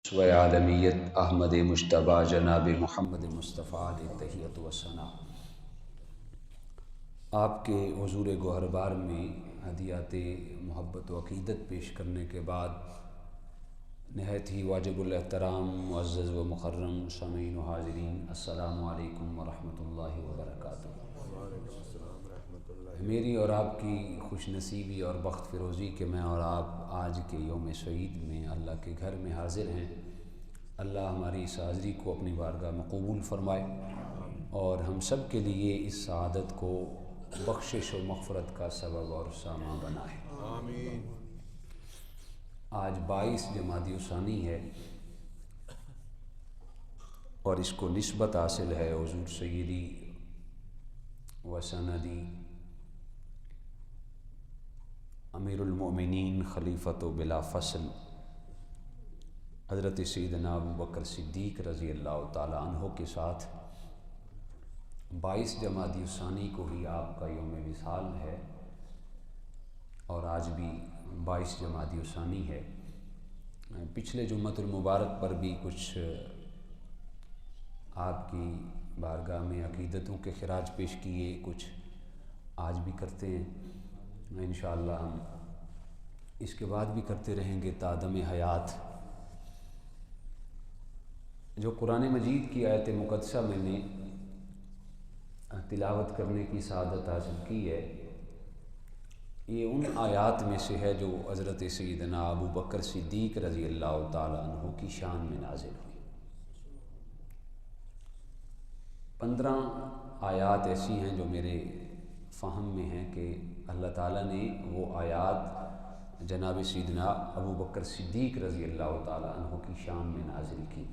و عالمیت احمد مجتبیٰ جناب محمد مصطفیٰ علیہ تحیت و ثنا، آپ کے حضور گوہربار میں ہدیات محبت و عقیدت پیش کرنے کے بعد نہایت ہی واجب الاحترام معزز و مکرم سامعین و حاضرین، السلام علیکم ورحمۃ اللہ وبرکاتہ۔ میری اور آپ کی خوش نصیبی اور بخت فروزی کہ میں اور آپ آج کے یوم سعید میں اللہ کے گھر میں حاضر ہیں۔ اللہ ہماری اس حاضری کو اپنی بارگاہ میں قبول فرمائے اور ہم سب کے لیے اس سعادت کو بخشش و مغفرت کا سبب اور سامان بنائے۔ آمین۔ آج 22 جمادی الثانی ہے اور اس کو نسبت حاصل ہے حضور سیدی و سندی امیر المؤمنین خلیفۃ و بلا فصل حضرت سیدنا ابو بکر صدیق رضی اللہ تعالی عنہ کے ساتھ 22 جمادی الثانی کو ہی آپ کا یوم وصال ہے اور آج بھی 22 جمادی الثانی ہے۔ پچھلے جمعۃ المبارک پر بھی کچھ آپ کی بارگاہ میں عقیدتوں کے خراج پیش کیے، کچھ آج بھی کرتے ہیں، انشاءاللہ ہم اس کے بعد بھی کرتے رہیں گے تا دم حیات۔ جو قرآن مجید کی آیت مقدسہ میں نے تلاوت کرنے کی سعادت حاصل کی ہے، یہ ان آیات میں سے ہے جو حضرت سیدنا ابو بکر صدیق رضی اللہ تعالی عنہ کی شان میں نازل ہوئی۔ 15 آیات ایسی ہیں جو میرے فہم میں ہیں کہ اللہ تعالیٰ نے وہ آیات جناب سیدنا ابو بکر صدیق رضی اللہ تعالی عنہ کی شان میں نازل کی۔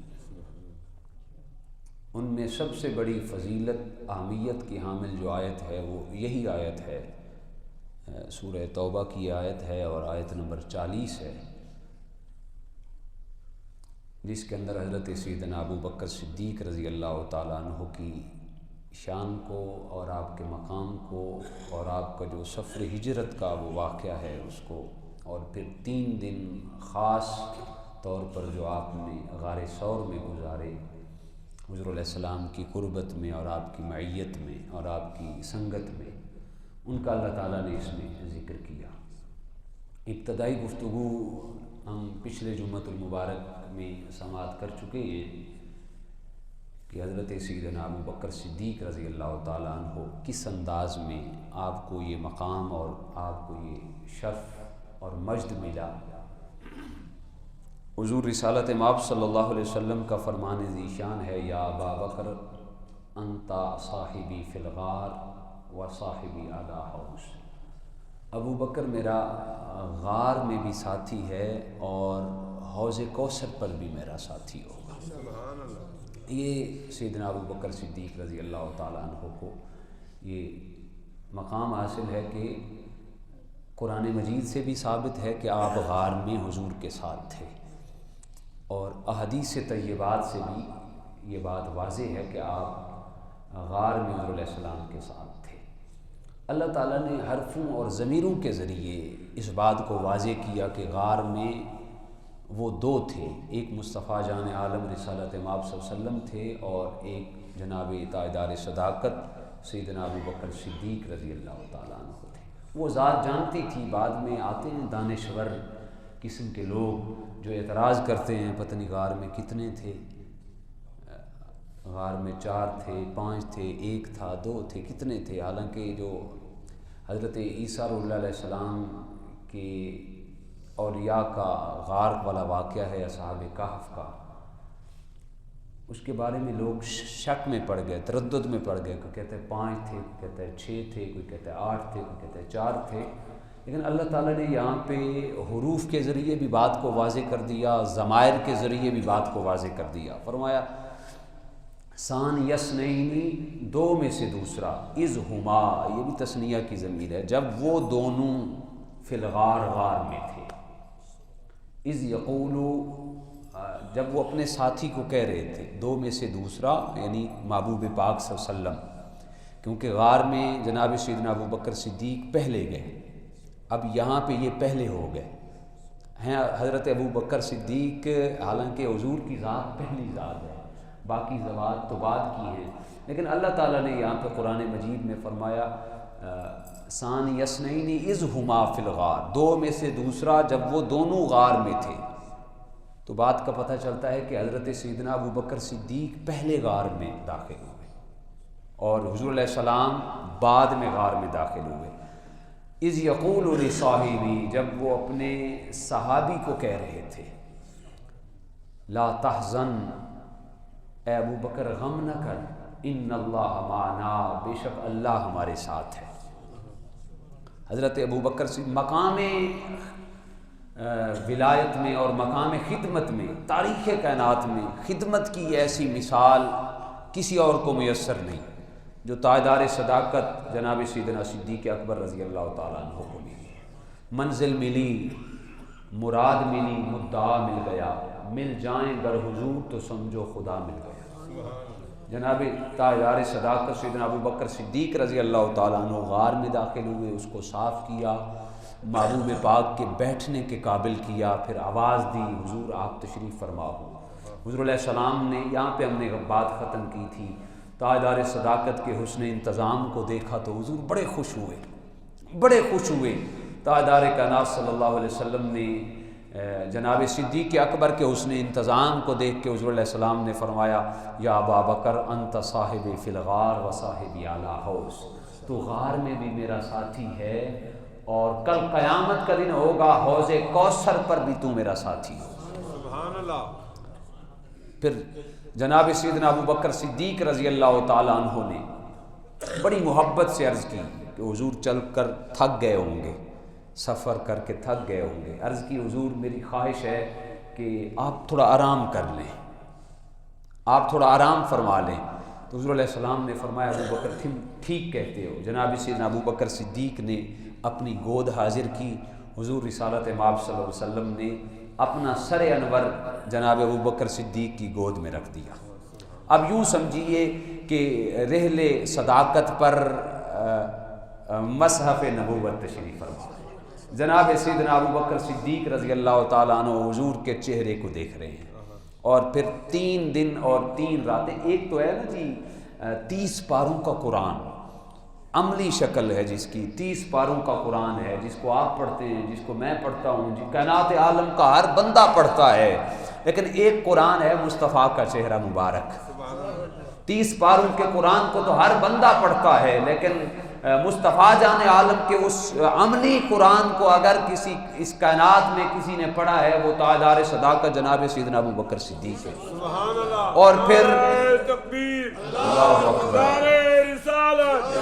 ان میں سب سے بڑی فضیلت اہمیت کی حامل جو آیت ہے وہ یہی آیت ہے، سورہ توبہ کی آیت ہے اور آیت نمبر 40 ہے، جس کے اندر حضرت سیدنا ابو بکر صدیق رضی اللہ تعالیٰ عنہ کی شان کو اور آپ کے مقام کو اور آپ کا جو سفر ہجرت کا وہ واقعہ ہے اس کو، اور پھر 3 دن خاص طور پر جو آپ نے غار ثور میں گزارے حضور علیہ السلام کی قربت میں اور آپ کی معیت میں اور آپ کی سنگت میں، ان کا اللہ تعالیٰ نے اس میں ذکر کیا۔ ابتدائی گفتگو ہم پچھلے جمعۃ المبارک میں سماعت کر چکے ہیں کہ حضرت سیدنا ابو بکر صدیق رضی اللہ تعالیٰ عنہ کس انداز میں آپ کو یہ مقام اور آپ کو یہ شرف اور مجد ملا۔ حضور رسالت مآب صلی اللہ علیہ وسلم کا فرمان ذی شان ہے، یا ابا بکر انت صاحبی فی الغار و صاحبی علی حوض۔ ابو بکر میرا غار میں بھی ساتھی ہے اور حوض کوثر پر بھی میرا ساتھی ہوگا۔ سبحان اللہ۔ یہ سیدنا ابو بکر صدیق رضی اللہ تعالیٰ عنہ کو یہ مقام حاصل ہے کہ قرآن مجید سے بھی ثابت ہے کہ آپ غار میں حضور کے ساتھ تھے، اور احادیث طیبات سے بھی یہ بات واضح ہے کہ آپ غار میں حضور علیہ السلام کے ساتھ تھے۔ اللہ تعالیٰ نے حرفوں اور ضمیروں کے ذریعے اس بات کو واضح کیا کہ غار میں وہ 2 تھے، ایک مصطفیٰ جان عالم رسالت مآب صلی اللہ علیہ وسلم تھے اور ایک جناب تاجدار صداقت سیدنا ابو بکر صدیق رضی اللہ تعالیٰ عنہ تھے۔ وہ ذات جانتی تھی، بعد میں آتے ہیں دانشور قسم کے لوگ جو اعتراض کرتے ہیں پتہ نہیں غار میں کتنے تھے، غار میں 4 تھے، 5 تھے، 1 تھا، 2 تھے، کتنے تھے؟ حالانکہ جو حضرت عیسیٰ علیہ السلام کے اولیاء کا غار والا واقعہ ہے اصحاب کہف کا، اس کے بارے میں لوگ شک میں پڑ گئے، تردد میں پڑ گئے، کوئی کہتے ہیں 5 تھے، کوئی کہتے ہیں 6 تھے، کوئی کہتے ہیں 8 تھے، کوئی کہتے ہیں 4 تھے، لیکن اللہ تعالیٰ نے یہاں پہ حروف کے ذریعے بھی بات کو واضح کر دیا، ضمائر کے ذریعے بھی بات کو واضح کر دیا۔ فرمایا ثان یسنینی، 2 میں سے دوسرا، اذ ہما، یہ بھی تثنیہ کی ضمیر ہے، جب وہ دونوں فی الغار، غار میں تھے، اذ یقولو، جب وہ اپنے ساتھی کو کہہ رہے تھے، 2 میں سے دوسرا یعنی محبوب پاک صلی اللہ علیہ وسلم، کیونکہ غار میں جناب سیدنا ابو بکر صدیق پہلے گئے، اب یہاں پہ یہ پہلے ہو گئے ہیں حضرت ابو بکر صدیق، حالانکہ حضور کی ذات پہلی ذات ہے، باقی ذوات تو بعد کی ہیں، لیکن اللہ تعالیٰ نے یہاں پہ قرآن مجید میں فرمایا ثانی اثنین اذ ہما فی الغار، دو میں سے دوسرا جب وہ دونوں غار میں تھے، تو بات کا پتہ چلتا ہے کہ حضرت سیدنا ابو بکر صدیق پہلے غار میں داخل ہوئے اور حضور علیہ السلام بعد میں غار میں داخل ہوئے۔ اذ یقول لصاحبی، جب وہ اپنے صحابی کو کہہ رہے تھے لا تحزن، اے ابو بکر غم نہ کر، ان اللہ معنا، بے شک اللہ ہمارے ساتھ ہے۔ حضرت ابو بکر سے مقام ولایت میں اور مقام خدمت میں، تاریخ کائنات میں خدمت کی ایسی مثال کسی اور کو میسر نہیں جو تاجدار صداقت جناب سیدنا صدیق اکبر رضی اللہ تعالیٰ عنہ کو ملی۔ منزل ملی، مراد ملی، مدعا مل گیا، مل جائیں گر حضور تو سمجھو خدا مل گیا۔ جناب تاجدار صداقت سیدنا ابو بکر صدیق رضی اللہ تعالیٰ عنہ غار میں داخل ہوئے، اس کو صاف کیا، محبوب پاک کے بیٹھنے کے قابل کیا، پھر آواز دی حضور آپ تشریف فرما ہو۔ حضور علیہ السلام نے، یہاں پہ ہم نے بات ختم کی تھی، تاجدار صداقت کے حسن انتظام کو دیکھا تو حضور بڑے خوش ہوئے، بڑے خوش ہوئے۔ تاجدار کائنات صلی اللہ علیہ وسلم نے جناب صدیق اکبر کے حسن انتظام کو دیکھ کے حضور علیہ السلام نے فرمایا یا ابا بکر انت صاحب فی الغار و صاحب اعلی حوض، تو غار میں بھی میرا ساتھی ہے اور کل قیامت کا دن ہوگا حوض کوثر پر بھی تو میرا ساتھی ہو۔ سبحان اللہ۔ پھر جناب سیدنا ابو بکر صدیق رضی اللہ تعالیٰ عنہ نے بڑی محبت سے عرض کی کہ حضور چل کر تھک گئے ہوں گے، سفر کر کے تھک گئے ہوں گے، عرض کی حضور میری خواہش ہے کہ آپ تھوڑا آرام کر لیں، آپ تھوڑا آرام فرما لیں۔ تو حضور علیہ السلام نے فرمایا ابو بکر ٹھیک کہتے ہو۔ جناب سیدنا ابو بکر صدیق نے اپنی گود حاضر کی، حضور رسالت مآب صلی اللہ علیہ وسلم نے اپنا سر انور جناب ابو بکر صدیق کی گود میں رکھ دیا۔ اب یوں سمجھیے کہ رحل صداقت پر مصحف نبوت تشریف فرما، جناب سیدنا ابو بکر صدیق رضی اللہ تعالیٰ عنہ حضور کے چہرے کو دیکھ رہے ہیں، اور پھر 3 دن اور 3 راتیں، ایک تو ہے نا جی 30 پاروں کا قرآن، عملی شکل ہے جس کی، 30 پاروں کا قرآن ہے جس کو آپ پڑھتے ہیں، جس کو میں پڑھتا ہوں، جی کائنات عالم کا ہر بندہ پڑھتا ہے، لیکن ایک قرآن ہے مصطفیٰ کا چہرہ مبارک۔ 30 پاروں کے قرآن کو تو ہر بندہ پڑھتا ہے، لیکن مصطفیٰ جان عالم کے اس عملی قرآن کو اگر کسی اس کائنات میں کسی نے پڑھا ہے وہ تاجدار صداقت جناب سیدنا ابو بکر صدیق ہے۔ سبحان اللہ۔ اور پھر تکبیر، اللہ اکبر، نعرہ رسالت،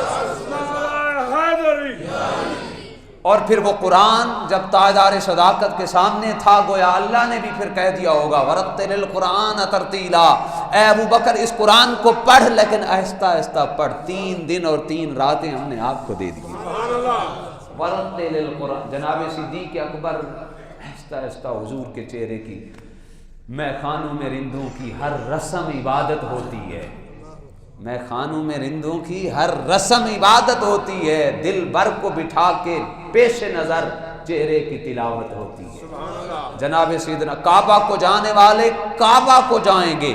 نعرہ حیدری۔ اور پھر وہ قرآن جب تاجدار صداقت کے سامنے تھا، گویا اللہ نے بھی پھر کہہ دیا ہوگا ورتل القرآن ترتیلا، اے ابو بکر اس قرآن کو پڑھ لیکن آہستہ آہستہ پڑھ۔ 3 دن اور 3 راتیں ہم نے آپ کو دے دی۔ سبحان اللہ۔ ورتل القرآن، جناب صدیق اکبر آہستہ آہستہ حضور کے چہرے کی، میں خانوں میں رندوں کی ہر رسم عبادت ہوتی ہے، میں خانوں میں رندوں کی ہر رسم عبادت ہوتی ہے، دل بھر کو بٹھا کے پیش نظر چہرے کی تلاوت ہوتی ہے۔ سبحان اللہ۔ جناب سیدنا کعبہ کو جانے والے کعبہ کو جائیں گے،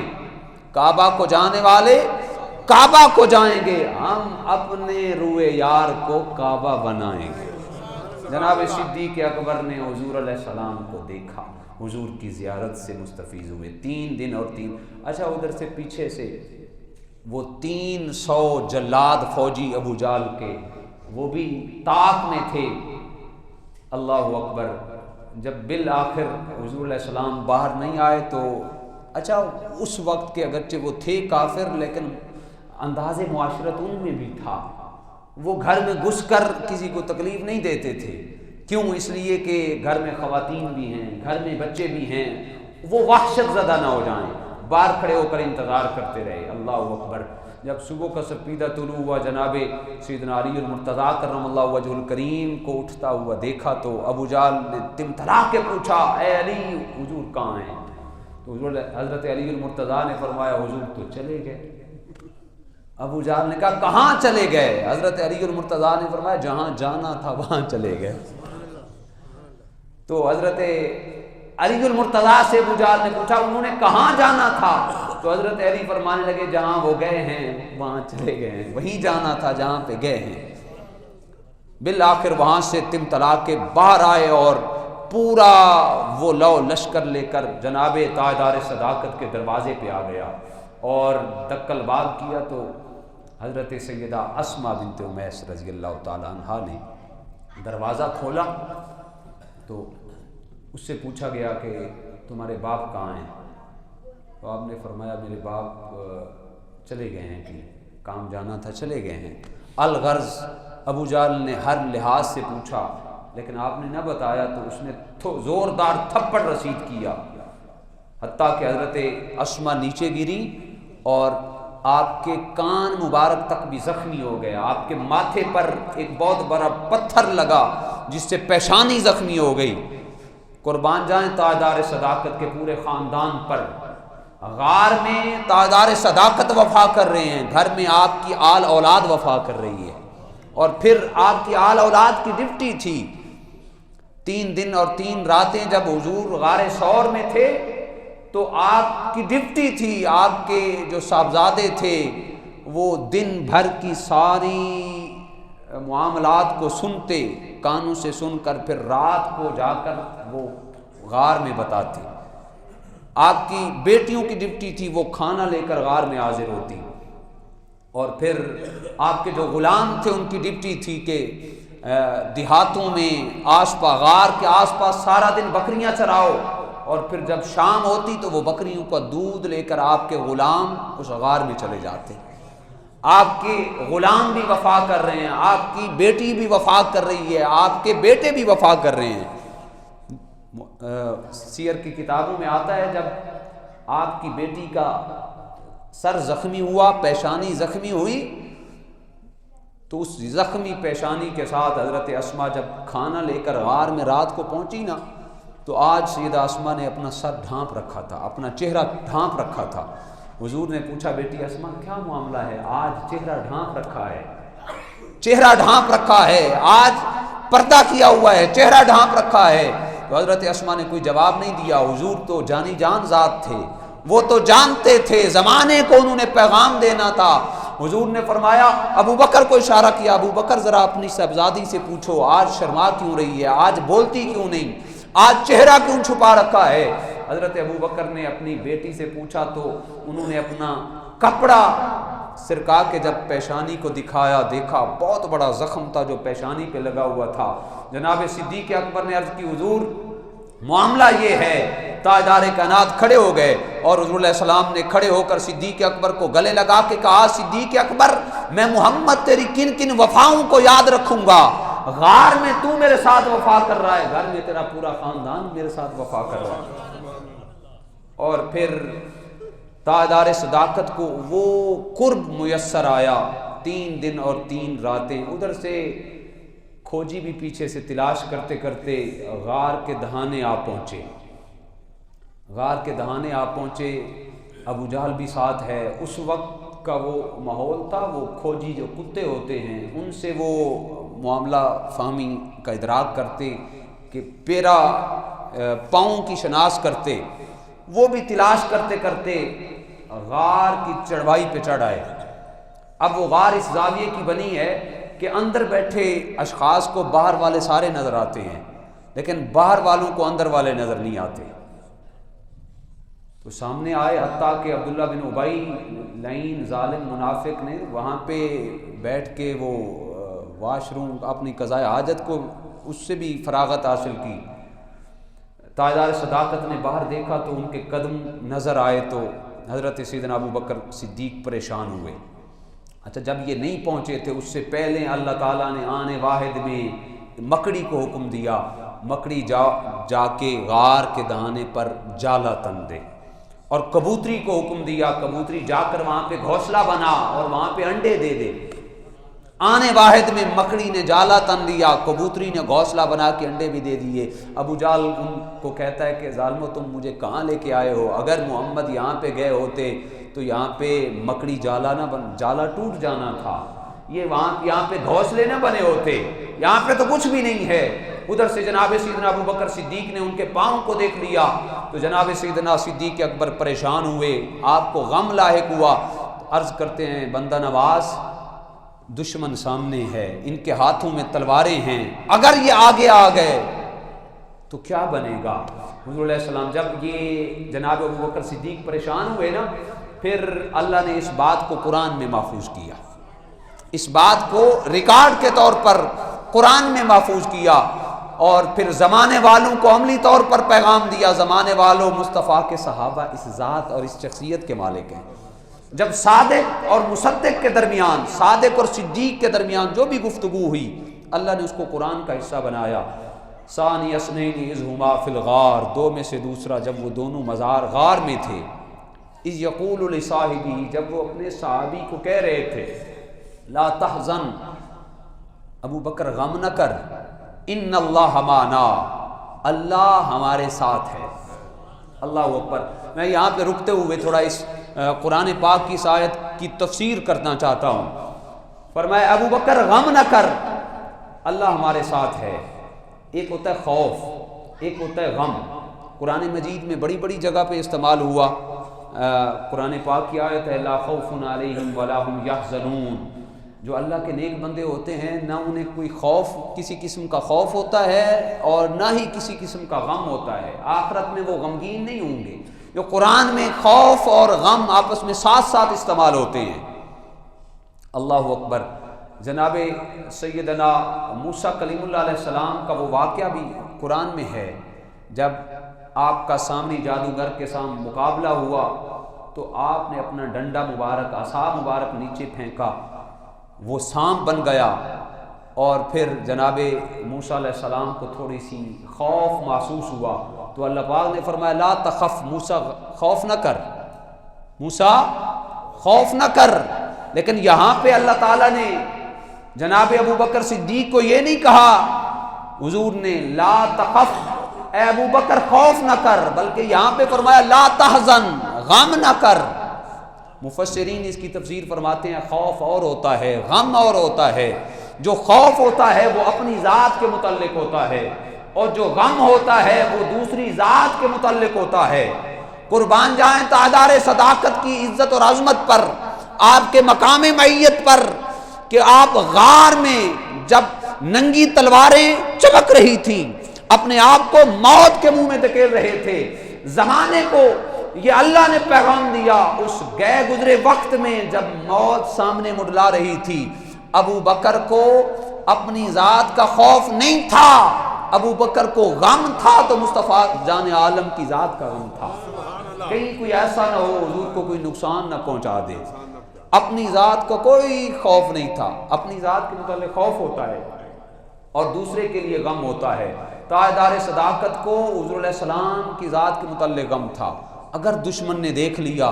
کعبہ کو جانے والے کعبہ کو جائیں گے، ہم اپنے روئے یار کو کعبہ بنائیں گے۔ جناب صدیق اکبر نے حضور علیہ السلام کو دیکھا، حضور کی زیارت سے مستفیض ہوئے 3 دن اور 3۔ اچھا ادھر سے پیچھے سے وہ 300 جلاد فوجی ابو جال کے وہ بھی طاق میں تھے، اللہ اکبر۔ جب بالآخر حضور علیہ السلام باہر نہیں آئے تو اچھا اس وقت کے اگرچہ وہ تھے کافر لیکن انداز معاشرت ان میں بھی تھا، وہ گھر میں گھس کر کسی کو تکلیف نہیں دیتے تھے، کیوں؟ اس لیے کہ گھر میں خواتین بھی ہیں، گھر میں بچے بھی ہیں، وہ وحشت زدہ نہ ہو جائیں، باہر کھڑے ہو کر انتظار کرتے رہے۔ اللہ اکبر۔ جب صبح کا سپیدہ طلوع ہوا، جناب سیدنا علی المرتضیٰ کرم اللہ وجہ الکریم کو اٹھتا ہوا دیکھا تو ابو جہل نے تمتلا کے پوچھا اے علی حضور کہاں ہیں؟ تو حضرت علی المرتضیٰ نے فرمایا حضور تو چلے گئے۔ ابو جہل نے کہا کہاں چلے گئے؟ حضرت علی المرتضیٰ نے فرمایا جہاں جانا تھا وہاں چلے گئے۔ تو حضرت علی المرتضیٰ سے ابو جہل نے پوچھا انہوں نے کہاں جانا تھا؟ تو حضرت علی فرمانے لگے جہاں وہ گئے ہیں وہاں چلے گئے ہیں، وہیں جانا تھا جہاں پہ گئے ہیں۔ بالآخر وہاں سے طلمطلا کے باہر آئے اور پورا وہ لو لشکر لے کر جناب تاجدار صداقت کے دروازے پہ آ گیا اور دکل باب کیا تو حضرت سیدہ اسماء بنت امیس رضی اللہ تعالیٰ عنہا نے دروازہ کھولا تو اس سے پوچھا گیا کہ تمہارے باپ کہاں ہیں؟ تو آپ نے فرمایا میرے باپ چلے گئے ہیں کہ کام جانا تھا چلے گئے ہیں۔ الغرض ابو جہل نے ہر لحاظ سے پوچھا لیکن آپ نے نہ بتایا تو اس نے زوردار تھپڑ رسید کیا، حتیٰ کہ حضرت اسماء نیچے گری اور آپ کے کان مبارک تک بھی زخمی ہو گیا، آپ کے ماتھے پر ایک بہت بڑا پتھر لگا جس سے پیشانی زخمی ہو گئی۔ قربان جائیں تاجدار صداقت کے پورے خاندان پر، غار میں تاجدار صداقت وفا کر رہے ہیں، گھر میں آپ کی آل اولاد وفا کر رہی ہے، اور پھر آپ کی آل اولاد کی ڈیوٹی تھی 3 دن اور 3 راتیں جب حضور غار ثور میں تھے تو آپ کی ڈیوٹی تھی، آپ کے جو صاحبزادے تھے وہ دن بھر کی ساری معاملات کو سنتے، کانوں سے سن کر پھر رات کو جا کر وہ غار میں بتاتے۔ آپ کی بیٹیوں کی ڈیوٹی تھی وہ کھانا لے کر غار میں حاضر ہوتی، اور پھر آپ کے جو غلام تھے ان کی ڈیوٹی تھی کہ دیہاتوں میں غار کے آس پاس سارا دن بکریاں چراؤ، اور پھر جب شام ہوتی تو وہ بکریوں کا دودھ لے کر آپ کے غلام اس غار میں چلے جاتے۔ آپ کے غلام بھی وفا کر رہے ہیں، آپ کی بیٹی بھی وفا کر رہی ہے، آپ کے بیٹے بھی وفا کر رہے ہیں۔ سیر کی کتابوں میں آتا ہے جب آپ کی بیٹی کا سر زخمی ہوا، پیشانی زخمی ہوئی، تو اس زخمی پیشانی کے ساتھ حضرت اسماء جب کھانا لے کر غار میں رات کو پہنچی نا تو آج سیدہ اسماء نے اپنا سر ڈھانپ رکھا تھا، اپنا چہرہ ڈھانپ رکھا تھا۔ حضور نے پوچھا بیٹی اسماء کیا معاملہ ہے؟ آج چہرہ ڈھانپ رکھا ہے، چہرہ ڈھانپ رکھا ہے، آج پردہ کیا ہوا ہے، چہرہ ڈھانپ رکھا ہے۔ تو حضرت اسماء نے کوئی جواب نہیں دیا، حضور تو جانی جان ذات تھے، وہ تو جانتے تھے، زمانے کو انہوں نے پیغام دینا تھا۔ حضور نے فرمایا ابو بکر کو اشارہ کیا، ابو بکر ذرا اپنی صاحبزادی سے پوچھو آج شرما کیوں رہی ہے، آج بولتی کیوں نہیں، آج چہرہ کیوں چھپا رکھا ہے۔ حضرت ابو بکر نے اپنی بیٹی سے پوچھا تو انہوں نے اپنا کپڑا سرکا کے جب پیشانی کو دکھایا، دیکھا بہت بڑا زخم تھا جو پیشانی پہ لگا ہوا تھا۔ جناب صدیق اکبر نے عرض کی حضور معاملہ یہ ہے۔ تاجدار کائنات کھڑے ہو گئے اور حضور علیہ السلام نے کھڑے ہو کر صدیق اکبر کو گلے لگا کے کہا صدیق اکبر میں محمد تیری کن کن وفاؤں کو یاد رکھوں گا، غار میں تو میرے ساتھ وفا کر رہا ہے، گھر میں تیرا پورا خاندان میرے ساتھ وفا کر رہا ہے۔ اور پھر تاجدار صداقت کو وہ قرب میسر آیا، 3 دن اور 3 راتیں ادھر سے کھوجی بھی پیچھے سے تلاش کرتے کرتے غار کے دہانے آ پہنچے، غار کے دہانے آ پہنچے، ابو جہل بھی ساتھ ہے۔ اس وقت کا وہ ماحول تھا، وہ کھوجی جو کتے ہوتے ہیں ان سے وہ معاملہ فہمی کا ادراک کرتے کہ پیرا پاؤں کی شناس کرتے، وہ بھی تلاش کرتے کرتے غار کی چڑھائی پہ چڑھ آئے۔ اب وہ غار اس زاویے کی بنی ہے کہ اندر بیٹھے اشخاص کو باہر والے سارے نظر آتے ہیں لیکن باہر والوں کو اندر والے نظر نہیں آتے۔ تو سامنے آئے، حتیٰ کہ عبداللہ بن ابی لعین ظالم منافق نے وہاں پہ بیٹھ کے وہ واش روم اپنی قضاء حاجت کو اس سے بھی فراغت حاصل کی۔ تاجدار صداقت نے باہر دیکھا تو ان کے قدم نظر آئے تو حضرت سیدنا ابو بکر صدیق پریشان ہوئے۔ اچھا جب یہ نہیں پہنچے تھے اس سے پہلے اللہ تعالیٰ نے آن واحد میں مکڑی کو حکم دیا، مکڑی جا کے غار کے دہانے پر جالا تن دے، اور کبوتری کو حکم دیا کبوتری جا کر وہاں پہ گھونسلہ بنا اور وہاں پہ انڈے دے دے۔ آنے واحد میں مکڑی نے جالا تن دیا، کبوتری نے گھونسلہ بنا کے انڈے بھی دے دیے۔ ابو جہل ان کو کہتا ہے کہ ظالمو تم مجھے کہاں لے کے آئے ہو، اگر محمد یہاں پہ گئے ہوتے تو یہاں پہ مکڑی جالا ٹوٹ جانا تھا، یہاں پہ گھونسلے نہ بنے ہوتے، یہاں پہ تو کچھ بھی نہیں ہے۔ ادھر سے جناب سیدنا ابو بکر صدیق نے ان کے پاؤں کو دیکھ لیا تو جناب سیدنا صدیق اکبر پریشان ہوئے، آپ کو غم لاحق ہوا، عرض کرتے ہیں بندہ نواز دشمن سامنے ہے، ان کے ہاتھوں میں تلواریں ہیں، اگر یہ آگے آ گئے تو کیا بنے گا؟ حضور علیہ السلام جب یہ جناب ابو بکر صدیق پریشان ہوئے نا، پھر اللہ نے اس بات کو قرآن میں محفوظ کیا، اس بات کو ریکارڈ کے طور پر قرآن میں محفوظ کیا، اور پھر زمانے والوں کو عملی طور پر پیغام دیا، زمانے والوں مصطفیٰ کے صحابہ اس ذات اور اس شخصیت کے مالک ہیں۔ جب صادق اور مصدق کے درمیان، صادق اور صدیق کے درمیان جو بھی گفتگو ہوئی، اللہ نے اس کو قرآن کا حصہ بنایا۔ ثانی اثنین اذ ہما فی الغار، دو میں سے دوسرا جب وہ دونوں مزار غار میں تھے، اذ یقول لصاحبہ، جب وہ اپنے صحابی کو کہہ رہے تھے، لا تحزن، ابو بکر غم نہ کر، ان اللہ معنا، اللہ ہمارے ساتھ ہے۔ اللہ اکبر۔ میں یہاں پہ رکتے ہوئے تھوڑا اس قرآن پاک کی اس آیت کی تفسیر کرنا چاہتا ہوں۔ فرمایا ابو بکر غم نہ کر، اللہ ہمارے ساتھ ہے۔ ایک ہوتا ہے خوف، ایک ہوتا ہے غم۔ قرآن مجید میں بڑی بڑی جگہ پہ استعمال ہوا۔ قرآن پاک کی آیت ہے لا خوف علیہم ولا ہم یحزنون، جو اللہ کے نیک بندے ہوتے ہیں نہ انہیں کوئی خوف، کسی قسم کا خوف ہوتا ہے اور نہ ہی کسی قسم کا غم ہوتا ہے، آخرت میں وہ غمگین نہیں ہوں گے۔ جو قرآن میں خوف اور غم آپس میں ساتھ ساتھ استعمال ہوتے ہیں۔ اللہ اکبر۔ جناب سیدنا موسیٰ کلیم اللہ علیہ السلام کا وہ واقعہ بھی قرآن میں ہے، جب آپ کا سامنے جادوگر کے سامنے مقابلہ ہوا تو آپ نے اپنا ڈنڈا مبارک، عصا مبارک نیچے پھینکا، وہ سانپ بن گیا، اور پھر جناب موسیٰ علیہ السلام کو تھوڑی سی خوف محسوس ہوا تو اللہ پاک نے فرمایا لا تخف، موسیٰ خوف نہ کر، موسیٰ خوف نہ کر۔ لیکن یہاں پہ اللہ تعالیٰ نے جناب ابو بکر صدیق کو یہ نہیں کہا حضور نے لا تخف، اے ابو بکر خوف نہ کر، بلکہ یہاں پہ فرمایا لا تحزن، غم نہ کر۔ مفسرین اس کی تفسیر فرماتے ہیں خوف اور ہوتا ہے، غم اور ہوتا ہے۔ جو خوف ہوتا ہے وہ اپنی ذات کے متعلق ہوتا ہے، اور جو غم ہوتا ہے وہ دوسری ذات کے متعلق ہوتا ہے۔ قربان جائیں تاجدار صداقت کی عزت اور عظمت پر، آپ کے مقام معیت پر، کہ آپ غار میں جب ننگی تلواریں چمک رہی تھیں، اپنے آپ کو موت کے منہ میں دھکیل رہے تھے، زمانے کو یہ اللہ نے پیغام دیا، اس گئے گزرے وقت میں جب موت سامنے منڈلا رہی تھی، ابو بکر کو اپنی ذات کا خوف نہیں تھا، ابو بکر کو غم تھا تو مصطفیٰ جان عالم کی ذات کا غم تھا، کہیں کوئی ایسا نہ ہو حضور کو کوئی نقصان نہ پہنچا دے۔ اپنی ذات کا کوئی خوف نہیں تھا، اپنی ذات کے متعلق خوف ہوتا ہے اور دوسرے کے لیے غم ہوتا ہے۔ تاجدار صداقت کو حضور علیہ السلام کی ذات کے متعلق غم تھا، اگر دشمن نے دیکھ لیا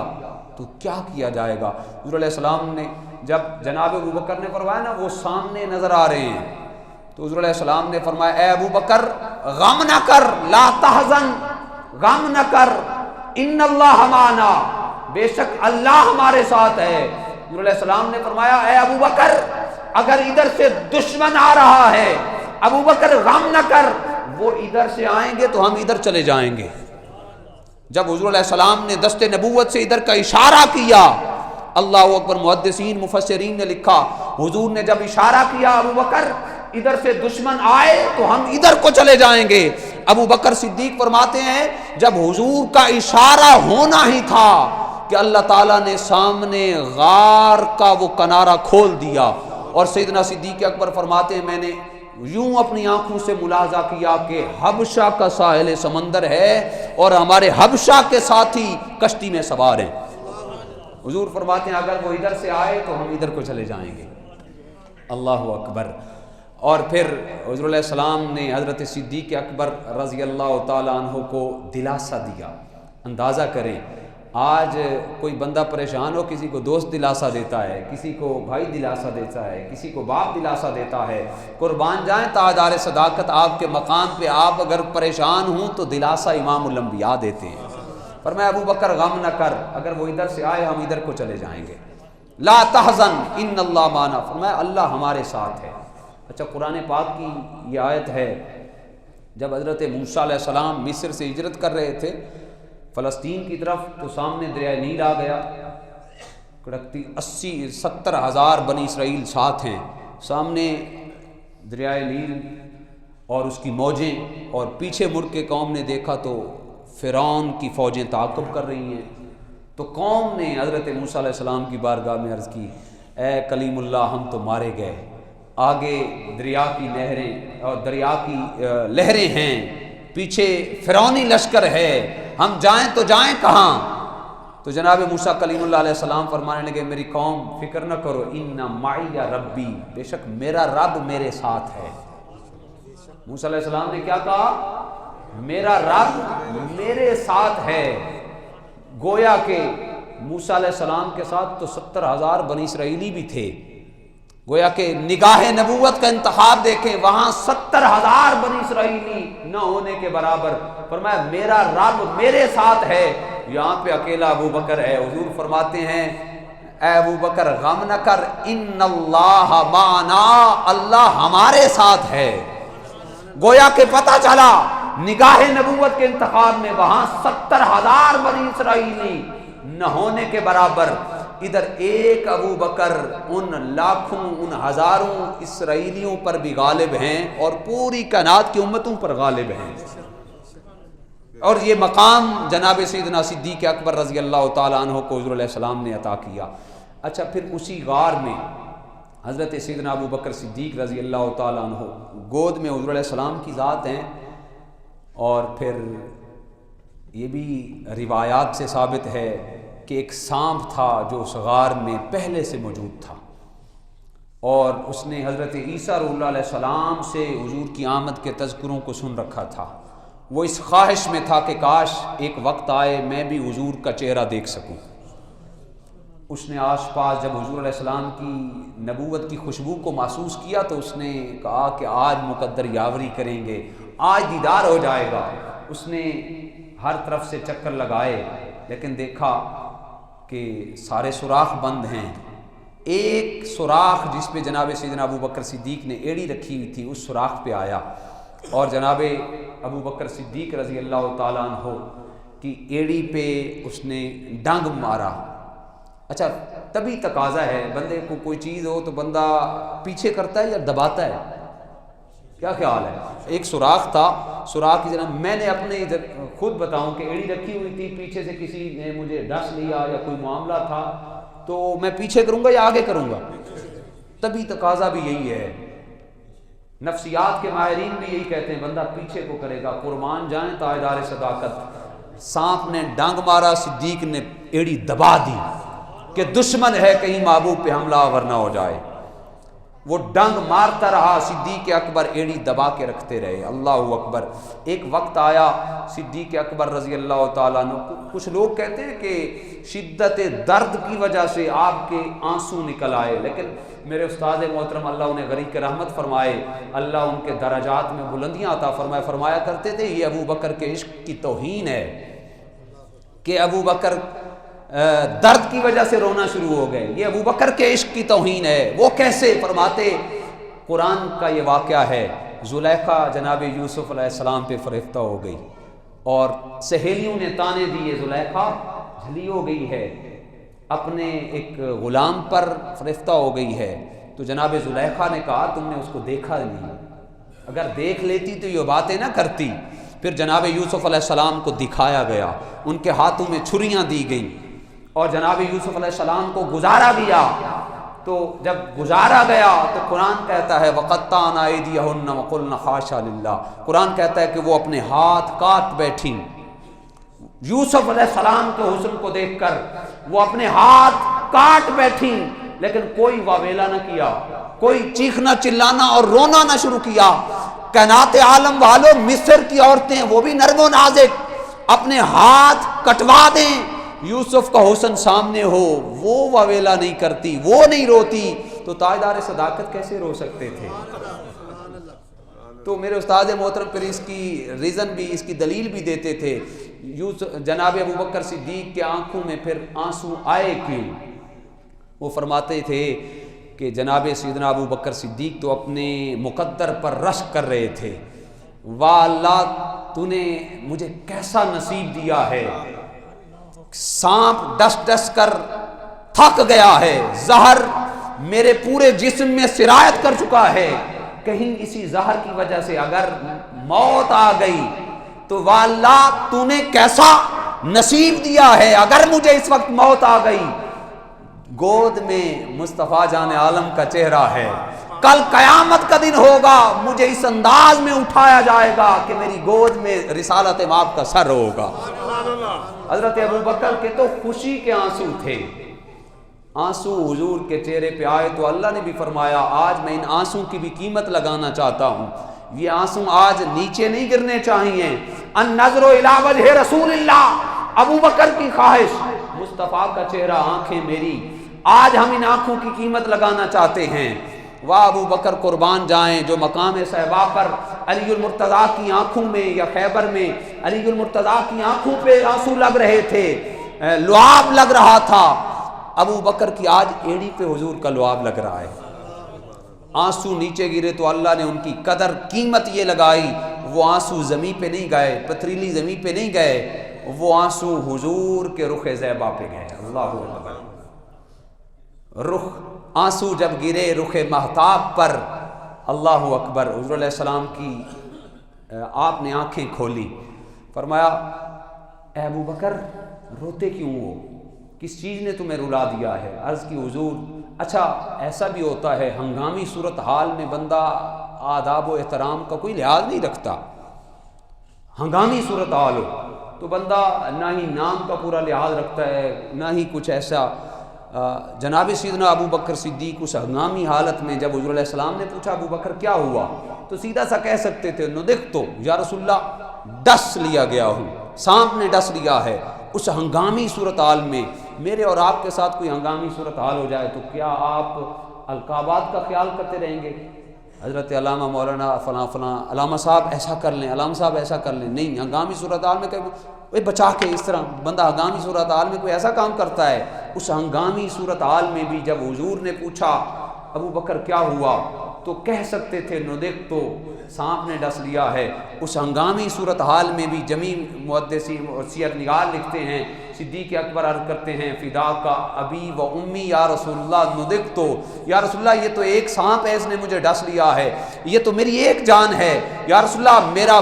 تو کیا کیا جائے گا؟ حضور علیہ السلام نے جب جناب ابو بکر نے فرمایا نا وہ سامنے نظر آ رہے ہیں، تو حضور علیہ السلام نے فرمایا اے ابو بکر غم نہ کر، لا تحزن، غم نہ کر، ان اللہ معنا، بے شک اللہ ہمارے ساتھ ہے۔ حضور علیہ السلام نے فرمایا اے ابو بکر اگر ادھر سے دشمن آ رہا ہے، ابو بکر غم نہ کر، وہ ادھر سے آئیں گے تو ہم ادھر چلے جائیں گے۔ جب حضور علیہ السلام نے دست نبوت سے ادھر کا اشارہ کیا، اللہ اکبر، محدثین مفسرین نے لکھا حضور نے جب اشارہ کیا ابو بکر ادھر سے دشمن آئے تو ہم ادھر کو چلے جائیں گے۔ ابو بکر صدیق فرماتے ہیں جب حضور کا اشارہ ہونا ہی تھا کہ اللہ تعالیٰ نے سامنے غار کا وہ کنارہ کھول دیا، اور سیدنا صدیق اکبر فرماتے ہیں میں نے یوں اپنی آنکھوں سے ملاحظہ کیا کہ حبشہ کا ساحل سمندر ہے اور ہمارے حبشہ کے ساتھی کشتی میں سوار ہیں۔ حضور فرماتے ہیں اگر وہ ادھر سے آئے تو ہم ادھر کو چلے جائیں گے۔ اللہ اکبر۔ اور پھر حضور علیہ السلام نے حضرت صدیق اکبر رضی اللہ تعالیٰ عنہ کو دلاسا دیا۔ اندازہ کریں آج کوئی بندہ پریشان ہو، کسی کو دوست دلاسا دیتا ہے، کسی کو بھائی دلاسا دیتا ہے، کسی کو باپ دلاسا دیتا ہے۔ قربان جائیں تاجدار صداقت آپ کے مقام پہ آپ اگر پریشان ہوں تو دلاسا امام الانبیاء دیتے ہیں۔ فرمایا ابو بکر غم نہ کر، اگر وہ ادھر سے آئے ہم ادھر کو چلے جائیں گے۔ لا تحزن ان اللہ معنا، فرمایا اللہ ہمارے ساتھ ہے۔ اچھا قرآن پاک کی یہ آیت ہے جب حضرت موسیٰ علیہ السلام مصر سے ہجرت کر رہے تھے فلسطین کی طرف، تو سامنے دریائے نیل آ گیا، 70,000 بنی اسرائیل ساتھ ہیں، سامنے دریائے نیل اور اس کی موجیں، اور پیچھے مڑ کے قوم نے دیکھا تو فرعون کی فوجیں تعاقب کر رہی ہیں۔ تو قوم نے حضرت موسیٰ علیہ السلام کی بارگاہ میں عرض کی، اے کلیم اللہ، ہم تو مارے گئے، آگے دریا کی نہریں اور دریا کی لہریں ہیں، پیچھے فرعونی لشکر ہے، ہم جائیں تو جائیں کہاں؟ تو جناب موسیٰ کلیم اللہ علیہ السلام فرمانے لگے، میری قوم فکر نہ کرو، ان معی ربی، بے شک میرا رب میرے ساتھ ہے۔ موسیٰ علیہ السلام نے کیا کہا؟ میرا رب میرے ساتھ ہے۔ گویا کہ موسیٰ علیہ السلام کے ساتھ تو 70,000 بنی اسرائیلی بھی تھے، گویا کہ نگاہ نبوت کا انتخاب دیکھیں، وہاں 70,000 بنی اسرائیلی نہ ہونے کے برابر، فرمایا میرا رب میرے ساتھ ہے۔ یہاں پہ اکیلا ابو بکر ہے، حضور فرماتے ہیں اے ابو بکر غم نہ کر، ان اللہ معنا، اللہ ہمارے ساتھ ہے۔ گویا کہ پتہ چلا نگاہ نبوت کے انتخاب میں وہاں 70,000 بنی اسرائیلی نہ ہونے کے برابر، ادھر ایک ابو بکر ان لاکھوں ان ہزاروں اسرائیلیوں پر بھی غالب ہیں اور پوری کائنات کی امتوں پر غالب ہیں۔ اور یہ مقام جناب سیدنا صدیق اکبر رضی اللہ تعالیٰ عنہ کو حضور علیہ السلام نے عطا کیا۔ اچھا، پھر اسی غار میں حضرت سیدنا ابو بکر صدیق رضی اللہ تعالیٰ عنہ گود میں حضور علیہ السلام کی ذات ہیں، اور پھر یہ بھی روایات سے ثابت ہے کہ ایک سانپ تھا جو اس غار میں پہلے سے موجود تھا، اور اس نے حضرت عیسیٰ روح اللہ علیہ السلام سے حضور کی آمد کے تذکروں کو سن رکھا تھا۔ وہ اس خواہش میں تھا کہ کاش ایک وقت آئے میں بھی حضور کا چہرہ دیکھ سکوں۔ اس نے آس پاس جب حضور علیہ السلام کی نبوت کی خوشبو کو محسوس کیا تو اس نے کہا کہ آج مقدر یاوری کریں گے، آج دیدار ہو جائے گا۔ اس نے ہر طرف سے چکر لگائے لیکن دیکھا کہ سارے سوراخ بند ہیں۔ ایک سوراخ جس پہ جناب سیدنا ابو بکر صدیق نے ایڑی رکھی ہوئی تھی، اس سوراخ پہ آیا اور جناب ابو بکر صدیق رضی اللہ تعالیٰ عنہ کی ایڑی پہ اس نے ڈنگ مارا۔ اچھا، تبھی تقاضا ہے بندے کو کوئی چیز ہو تو بندہ پیچھے کرتا ہے یا دباتا ہے؟ کیا خیال ہے؟ ایک سوراخ تھا، سوراخ کی جناب میں نے اپنے خود بتاؤں کہ ایڑی رکھی ہوئی تھی، پیچھے سے کسی نے مجھے ڈس لیا یا کوئی معاملہ تھا تو میں پیچھے کروں گا یا آگے کروں گا؟ تبھی تقاضا بھی یہی ہے، نفسیات کے ماہرین بھی یہی کہتے ہیں بندہ پیچھے کو کرے گا، قربان جائیں تاجدار صداقت۔ سانپ نے ڈنگ مارا، صدیق نے ایڑی دبا دی کہ دشمن ہے کہیں محبوب پہ حملہ آور نہ ہو جائے۔ وہ ڈنگ مارتا رہا، صدیق اکبر ایڑی دبا کے رکھتے رہے۔ اللہ اکبر۔ ایک وقت آیا صدیق اکبر رضی اللہ تعالیٰ عنہ، کچھ لوگ کہتے ہیں کہ شدت درد کی وجہ سے آپ کے آنسو نکل آئے، لیکن میرے استاد محترم اللہ انہیں غریق رحمت فرمائے، اللہ ان کے درجات میں بلندیاں عطا فرمائے، فرمایا کرتے تھے یہ ابو بکر کے عشق کی توہین ہے کہ ابو بکر درد کی وجہ سے رونا شروع ہو گئے، یہ ابو بکر کے عشق کی توہین ہے۔ وہ کیسے؟ فرماتے قرآن کا یہ واقعہ ہے، زلیخا جناب یوسف علیہ السلام پہ فریفتہ ہو گئی اور سہیلیوں نے تانے دیے، زلیخا جھلی ہو گئی ہے، اپنے ایک غلام پر فریفتہ ہو گئی ہے۔ تو جناب زلیخا نے کہا تم نے اس کو دیکھا نہیں، اگر دیکھ لیتی تو یہ باتیں نہ کرتی۔ پھر جناب یوسف علیہ السلام کو دکھایا گیا، ان کے ہاتھوں میں چھریاں دی گئیں اور جناب یوسف علیہ السلام کو گزارا گیا۔ تو جب گزارا گیا تو قرآن کہتا ہے وَقَطَّعْنَا أَيْدِيَهُنَّ وَقُلْنَ حَاشَا لِلَّهِ، قرآن کہتا ہے کہ وہ اپنے ہاتھ کاٹ بیٹھیں۔ یوسف علیہ السلام کے حسن کو دیکھ کر وہ اپنے ہاتھ کاٹ بیٹھیں، لیکن کوئی واویلا نہ کیا، کوئی چیخنا چلانا اور رونا نہ شروع کیا۔ کائنات عالم والوں، مصر کی عورتیں وہ بھی نرم و نازک، اپنے ہاتھ کٹوا دیں، یوسف کا حسن سامنے ہو، وہ واویلا نہیں کرتی، وہ نہیں روتی، تو تاجدار صداقت کیسے رو سکتے تھے؟ تو میرے استاد محترم پھر اس کی ریزن بھی، اس کی دلیل بھی دیتے تھے۔ جناب ابو بکر صدیق کے آنکھوں میں پھر آنسو آئے کیوں؟ وہ فرماتے تھے کہ جناب سیدنا ابو بکر صدیق تو اپنے مقدر پر رشک کر رہے تھے واہ اللہ تو نے مجھے کیسا نصیب دیا ہے، سانپ ڈس ڈس کر تھک گیا ہے، زہر میرے پورے جسم میں سرایت کر چکا ہے، کہیں اسی زہر کی وجہ سے اگر موت آ گئی تو واہ اللہ تو نے کیسا نصیب دیا ہے، اگر مجھے اس وقت موت آ گئی گود میں مصطفیٰ جان عالم کا چہرہ ہے، کل قیامت کا دن ہوگا مجھے اس انداز میں اٹھایا جائے گا کہ میری گود میں رسالت مآب کا سر ہوگا۔ حضرت ابو بکر کے تو خوشی کے آنسو تھے، آنسو حضور کے چہرے پہ آئے تو اللہ نے بھی فرمایا آج میں ان آنسو کی بھی قیمت لگانا چاہتا ہوں، یہ آنسو آج نیچے نہیں گرنے چاہیے۔ النظر الی وجہ رسول اللہ، ابو بکر کی خواہش مصطفیٰ کا چہرہ، آنکھیں میری، آج ہم ان آنکھوں کی قیمت لگانا چاہتے ہیں۔ واہ ابو بکر قربان جائیں جو مقام صحابہ پر علی المرتضیٰ کی آنکھوں میں یا خیبر میں علی المرتضیٰ کی آنکھوں پہ آنسو لگ رہے تھے، لعاب لگ رہا تھا، ابو بکر کی آج ایڑی پہ حضور کا لعاب لگ رہا ہے، آنسو نیچے گرے تو اللہ نے ان کی قدر قیمت یہ لگائی، وہ آنسو زمین پہ نہیں گئے، پتریلی زمین پہ نہیں گئے، وہ آنسو حضور کے رخ زیبا پہ گئے۔ اللہ اکبر، رخ آنسو جب گرے رخ مہتاب پر، اللہ اکبر، حضور علیہ السلام کی آپ نے آنکھیں کھولی، فرمایا اے ابو بکر روتے کیوں ہو، کس چیز نے تمہیں رلا دیا ہے؟ عرض کی حضور اچھا ایسا بھی ہوتا ہے ہنگامی صورتحال میں بندہ آداب و احترام کا کوئی لحاظ نہیں رکھتا، ہنگامی صورتحال ہو تو بندہ نہ ہی نام کا پورا لحاظ رکھتا ہے نہ ہی کچھ ایسا۔ جناب سیدنا ابو بکر صدیق اس ہنگامی حالت میں جب حضور علیہ السلام نے پوچھا ابو بکر کیا ہوا تو سیدھا سا کہہ سکتے تھے ندق تو یا رسول اللہ ڈس لیا گیا ہوں، سانپ نے ڈس لیا ہے۔ اس ہنگامی صورتحال میں میرے اور آپ کے ساتھ کوئی ہنگامی صورتحال ہو جائے تو کیا آپ القابات کا خیال کرتے رہیں گے؟ حضرت علامہ مولانا فلاں فلاں علامہ صاحب ایسا کر لیں، علامہ صاحب ایسا کر لیں، نہیں، ہنگامی صورتحال میں کہ بچا کے اس طرح بندہ ہنگامی صورتحال میں کوئی ایسا کام کرتا ہے۔ اس ہنگامی صورتحال میں بھی جب حضور نے پوچھا ابو بکر کیا ہوا تو کہہ سکتے تھے ندق تو سانپ نے ڈس لیا ہے۔ اس ہنگامی صورتحال میں بھی جمیع محدثین اور سیرت نگار لکھتے ہیں، صدیق اکبر عرض کرتے ہیں فدا کا ابی و امی یا رسول اللہ ندق تو، یا رسول اللہ یہ تو ایک سانپ ہے اس نے مجھے ڈس لیا ہے، یہ تو میری ایک جان ہے، یا رسول اللہ میرا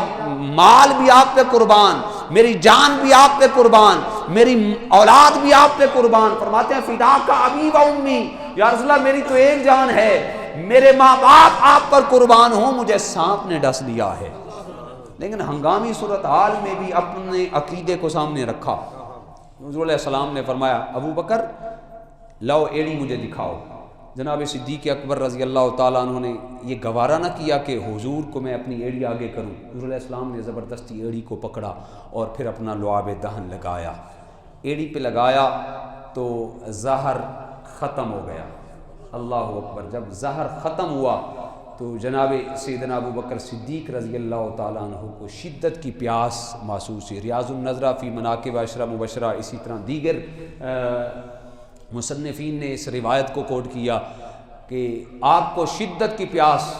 مال بھی آپ پہ قربان، میری جان بھی آپ پہ قربان، میری اولاد بھی آپ پہ قربان۔ فرماتے ہیں فدا کا ابی و امی، یا رسول اللہ میری تو ایک جان ہے، میرے ماں باپ آپ پر قربان ہوں، مجھے سانپ نے ڈس لیا ہے۔ لیکن ہنگامی صورتحال میں بھی اپنے عقیدے کو سامنے رکھا۔ حضور علیہ السلام نے فرمایا ابو بکر لاؤ ایڑی مجھے دکھاؤ۔ جناب صدیق اکبر رضی اللہ تعالیٰ عنہ نے یہ گوارا نہ کیا کہ حضور کو میں اپنی ایڑی آگے کروں، حضور علیہ السلام نے زبردستی ایڑی کو پکڑا اور پھر اپنا لعاب دہن لگایا، ایڑی پہ لگایا تو زہر ختم ہو گیا۔ اللہ اکبر، جب زہر ختم ہوا تو جناب سیدنا ابو بکر صدیق رضی اللہ تعالیٰ عنہ کو شدت کی پیاس محسوس ہوئی۔ ریاض النظرہ فی مناقب عشرہ مبشرہ، اسی طرح دیگر مصنفین نے اس روایت کو کوٹ کیا کہ آپ کو شدت کی پیاس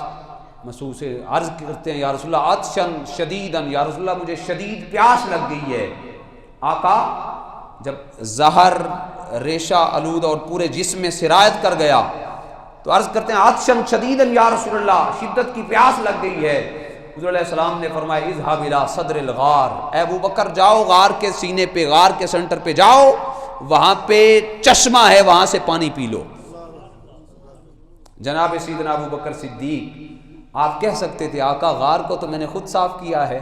محسوس ہے۔ عرض کرتے ہیں یا رسول اللہ عطشن شدیدن، یا رسول اللہ مجھے شدید پیاس لگ گئی ہے۔ آقا جب زہر ریشہ آلود اور پورے جسم میں سرایت کر گیا تو عرض کرتے ہیں عطشن شدیدن یا رسول اللہ، شدت کی پیاس لگ گئی ہے۔ حضور علیہ السلام نے فرمایا اذهب الى صدر الغار، اے ابو بکر جاؤ غار کے سینے پہ، غار کے سنٹر پہ جاؤ، وہاں پہ چشمہ ہے، وہاں سے پانی پی لو۔ جناب سیدنا ابو بکر صدیق آپ کہہ سکتے تھے آقا غار کو تو میں نے خود صاف کیا ہے،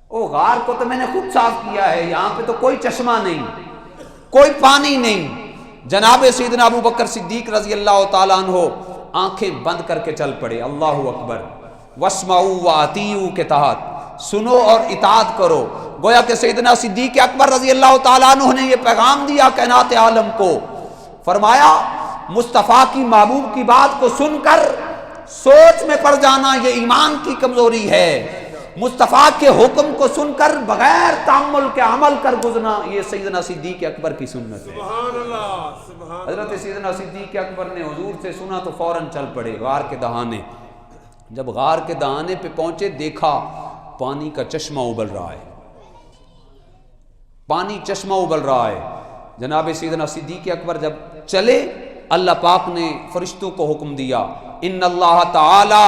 او غار کو تو میں نے خود صاف کیا ہے، یہاں پہ تو کوئی چشمہ نہیں، کوئی پانی نہیں۔ جناب سیدنا ابو بکر صدیق رضی اللہ تعالیٰ عنہ آنکھیں بند کر کے چل پڑے۔ اللہ اکبر، واسمعوا واطیعوا کے تحت سنو اور اطاعت کرو۔ گویا کہ سیدنا صدیق اکبر رضی اللہ تعالیٰ عنہ نے یہ پیغام دیا کائنات عالم کو، فرمایا مصطفیٰ کی محبوب کی بات کو سن کر سوچ میں پڑ جانا یہ ایمان کی کمزوری ہے، مصطفیٰ کے حکم کو سن کر بغیر تأمل کے عمل کر گزرنا یہ سیدنا صدیق اکبر کی سنت ہے۔ سبحان اللہ، سبحان حضرت سیدنا صدیق اکبر نے حضور سے سنا تو فوراً چل پڑے غار کے دہانے۔ جب غار کے دہانے پہ پہنچے دیکھا پانی کا چشمہ ابل رہا ہے، پانی چشمہ ابل رہا ہے۔ جناب سیدنا صدیق اکبر جب چلے، اللہ پاک نے فرشتوں کو حکم دیا، ان اللہ تعالی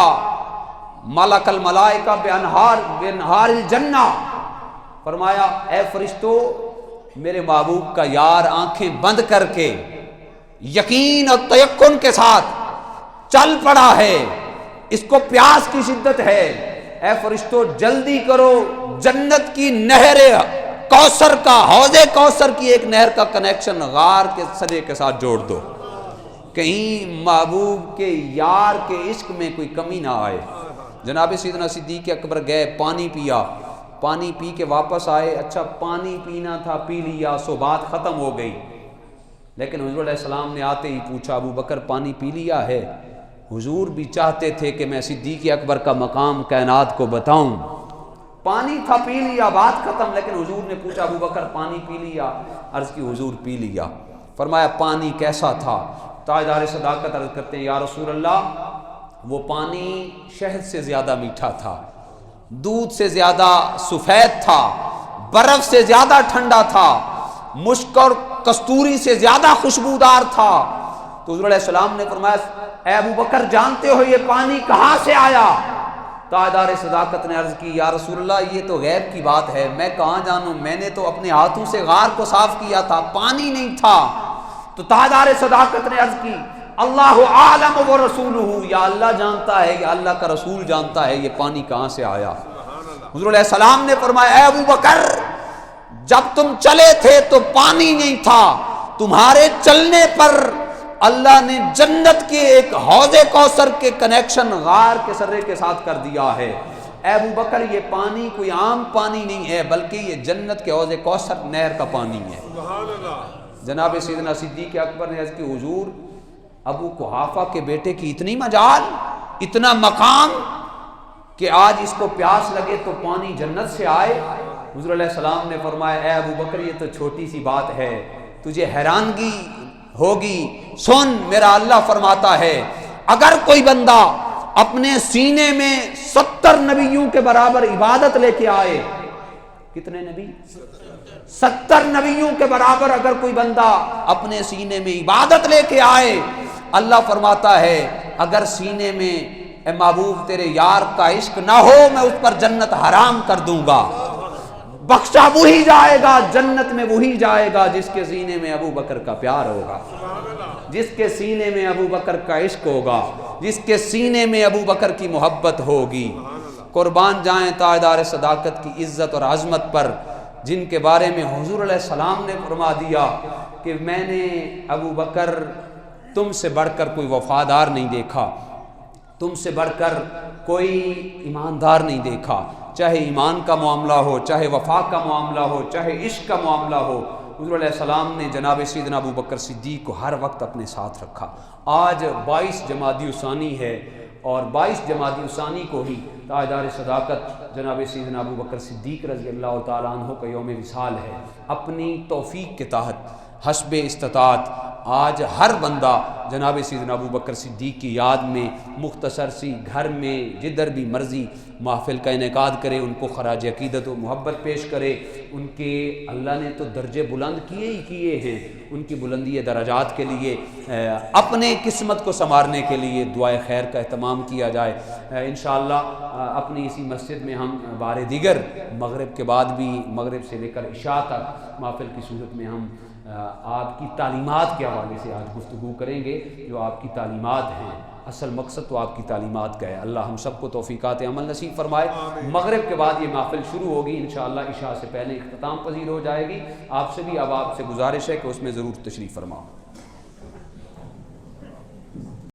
ملک الملائکہ بانہار الجنہ، فرمایا اے فرشتوں میرے محبوب کا یار آنکھیں بند کر کے یقین اور تیقن کے ساتھ چل پڑا ہے، اس کو پیاس کی شدت ہے، اے فرشتوں جلدی کرو جنت کی نہر کوثر کا، حوض کوثر کی ایک نہر کا کنیکشن غار کے سرے کے ساتھ جوڑ دو، کہیں محبوب کے یار کے عشق میں کوئی کمی نہ آئے۔ جناب سیدنا صدیق اکبر گئے، پانی پیا، پانی پی کے واپس آئے، اچھا پانی پینا تھا پی لیا، سو بات ختم ہو گئی۔ لیکن حضور علیہ السلام نے آتے ہی پوچھا ابو بکر پانی پی لیا ہے؟ حضور بھی چاہتے تھے کہ میں صدیق اکبر کا مقام کائنات کو بتاؤں، پانی تھا پی لیا بات ختم، لیکن حضور نے پوچھا ابو بکر پانی پی لیا؟ عرض کی حضور پی لیا۔ فرمایا پانی کیسا تھا؟ تاجدار صداقت عرض کرتے ہیں یا رسول اللہ وہ پانی شہد سے زیادہ میٹھا تھا، دودھ سے زیادہ سفید تھا، برف سے زیادہ ٹھنڈا تھا، مشک اور کستوری سے زیادہ خوشبودار تھا۔ تو حضور علیہ السلام نے فرمایا اے ابو بکر جانتے ہو یہ پانی کہاں سے آیا؟ تاجدار صداقت نے عرض کی یا رسول اللہ یہ تو غیب کی بات ہے، میں کہاں جانوں، میں نے تو اپنے ہاتھوں سے غار کو صاف کیا تھا، پانی نہیں تھا۔ تو تاجدار صداقت نے عرض کی اللہ عالم و رسولہ، یا اللہ جانتا ہے یا اللہ کا رسول جانتا ہے یہ پانی کہاں سے آیا۔ حضور علیہ السلام نے فرمایا اے ابو بکر جب تم چلے تھے تو پانی نہیں تھا، تمہارے چلنے پر اللہ نے جنت کے ایک حوض کوثر کے کنیکشن غار کے سرے کے ساتھ کر دیا ہے۔ اے ابو بکر یہ پانی کوئی عام پانی نہیں ہے بلکہ یہ جنت کے حوض کوثر نہر کا پانی ہے۔ جناب سیدنا صدیق اکبر نے عرض کی حضور ابو قحافہ کے بیٹے کی اتنی مجال، اتنا مقام کہ آج اس کو پیاس لگے تو پانی جنت سے آئے۔ حضور علیہ السلام نے فرمایا اے ابو بکر یہ تو چھوٹی سی بات ہے، تجھے حیرانگی ہوگی، سن میرا اللہ فرماتا ہے اگر کوئی بندہ اپنے سینے میں 70 نبیوں کے برابر عبادت لے کے آئے، کتنے نبی؟ 70 نبیوں کے برابر اگر کوئی بندہ اپنے سینے میں عبادت لے کے آئے، اللہ فرماتا ہے اگر سینے میں اے محبوب تیرے یار کا عشق نہ ہو میں اس پر جنت حرام کر دوں گا۔ بخشا وہی جائے گا جنت میں، وہی جائے گا جس کے سینے میں ابو بکر کا پیار ہوگا، جس کے سینے میں ابو بکر کا عشق ہوگا، جس کے سینے میں ابو بکر کی محبت ہوگی۔ قربان جائیں تاجدار صداقت کی عزت اور عظمت پر جن کے بارے میں حضور علیہ السلام نے فرما دیا کہ میں نے ابو بکر تم سے بڑھ کر کوئی وفادار نہیں دیکھا، تم سے بڑھ کر کوئی ایماندار نہیں دیکھا، چاہے ایمان کا معاملہ ہو، چاہے وفا کا معاملہ ہو، چاہے عشق کا معاملہ ہو۔ حضور علیہ السلام نے جناب سیدنا ابو بکر صدیق کو ہر وقت اپنے ساتھ رکھا۔ آج 22 جمادی الثانی ہے اور 22 جمادی الثانی کو ہی تاجدار صداقت جناب سیدنا ابو بکر صدیق رضی اللہ تعالیٰ عنہ کا یوم وصال ہے۔ اپنی توفیق کے تحت حسب استطاعت آج ہر بندہ جناب سیدنا ابو بکر صدیق کی یاد میں مختصر سی گھر میں جدھر بھی مرضی محفل کا انعقاد کرے، ان کو خراج عقیدت و محبت پیش کرے۔ ان کے اللہ نے تو درجے بلند کیے ہی کیے ہیں، ان کی بلندی درجات کے لیے اپنے قسمت کو سنوارنے کے لیے دعائے خیر کا اہتمام کیا جائے۔ انشاءاللہ اپنی اسی مسجد میں ہم بار دیگر مغرب کے بعد بھی، مغرب سے لے کر عشاء تک محفل کی صورت میں ہم آپ کی تعلیمات کے حوالے سے آج گفتگو کریں گے، جو آپ کی تعلیمات ہیں، اصل مقصد تو آپ کی تعلیمات کا ہے۔ اللہ ہم سب کو توفیقات عمل نصیب فرمائے۔ مغرب کے بعد یہ محفل شروع ہوگی، انشاءاللہ عشاء سے پہلے اختتام پذیر ہو جائے گی۔ آپ سے بھی اب آپ سے گزارش ہے کہ اس میں ضرور تشریف فرماؤ۔